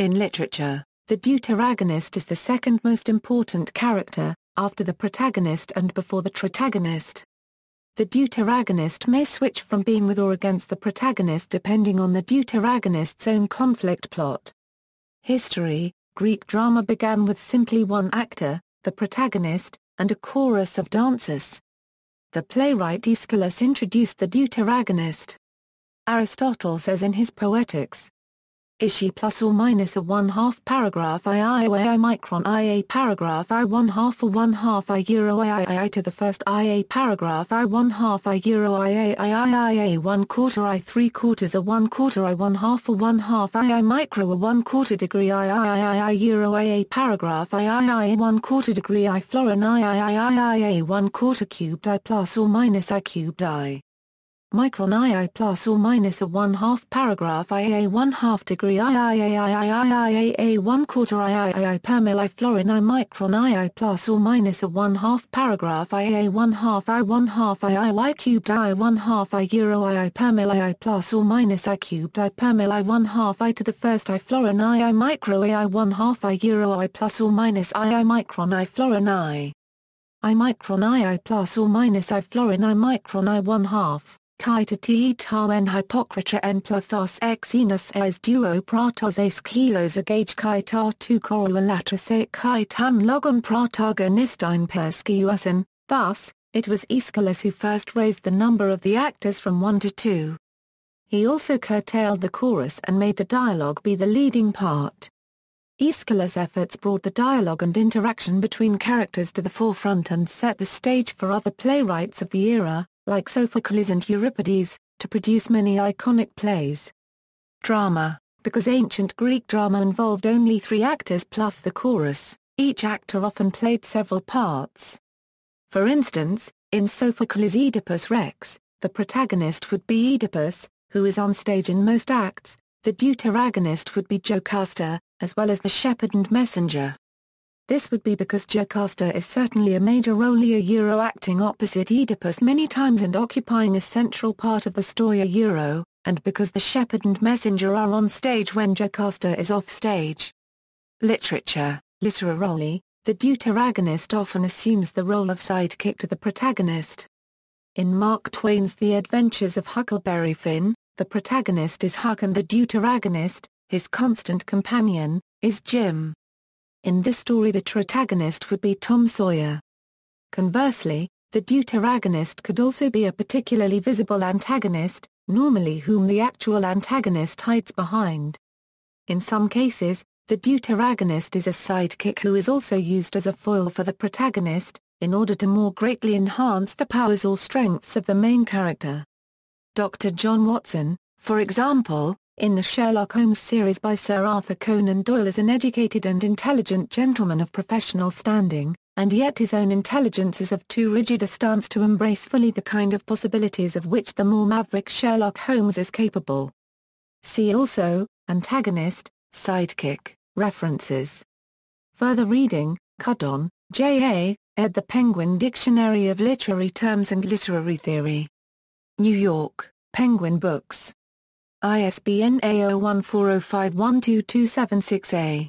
In literature, the deuteragonist is the second most important character, after the protagonist and before the tritagonist. The deuteragonist may switch from being with or against the protagonist depending on the deuteragonist's own conflict plot. History: Greek drama began with simply one actor, the protagonist, and a chorus of dancers. The playwright Aeschylus introduced the deuteragonist. Aristotle says in his Poetics, Ishi plus or minus a 1/2 paragraph I micron I paragraph I 1/2 or 1/2 I euro I to the first I paragraph I 1/2 I euro I 1/4 I 3/4 a 1/4 I 1/2 or 1/2 I micro a 1/4 degree I euro I paragraph I 1/4 degree I florin I 1/4 cubed I plus or minus I cubed I micron I plus or minus a 1/2 paragraph I 1/2 degree I 1/4 I per mil I florin I micron I plus or minus a 1/2 paragraph I 1/2 I y cubed I 1/2 I euro I per mil I plus or minus I cubed I per mil I 1/2 I to the first I florin I micro I 1/2 I euro I plus or minus I micron I florin I micron I plus or minus I florin I micron I 1/2 Chi to te ta en hypocritra en plothos ex enos es duo pratos es kilos agage chi ta tu correlatus e chi tan logon protagonistin perskiuasin. Thus, it was Aeschylus who first raised the number of the actors from 1 to 2. He also curtailed the chorus and made the dialogue be the leading part. Aeschylus' efforts brought the dialogue and interaction between characters to the forefront and set the stage for other playwrights of the era, like Sophocles and Euripides, to produce many iconic plays. Drama: because ancient Greek drama involved only 3 actors plus the chorus, each actor often played several parts. For instance, in Sophocles' Oedipus Rex, the protagonist would be Oedipus, who is on stage in most acts. The deuteragonist would be Jocasta, as well as the shepherd and messenger. This would be because Jocasta is certainly a major role acting opposite Oedipus many times and occupying a central part of the story and because the shepherd and messenger are on stage when Jocasta is off stage. Literature: literarily, the deuteragonist often assumes the role of sidekick to the protagonist. In Mark Twain's The Adventures of Huckleberry Finn, the protagonist is Huck and the deuteragonist, his constant companion, is Jim. In this story the tritagonist would be Tom Sawyer. Conversely, the deuteragonist could also be a particularly visible antagonist, normally whom the actual antagonist hides behind. In some cases, the deuteragonist is a sidekick who is also used as a foil for the protagonist, in order to more greatly enhance the powers or strengths of the main character. Dr. John Watson, for example, in the Sherlock Holmes series by Sir Arthur Conan Doyle, is an educated and intelligent gentleman of professional standing, and yet his own intelligence is of too rigid a stance to embrace fully the kind of possibilities of which the more maverick Sherlock Holmes is capable. See also, antagonist, sidekick, references. Further reading: Cudon, J.A., ed. The Penguin Dictionary of Literary Terms and Literary Theory. New York, Penguin Books. ISBN 01405122768.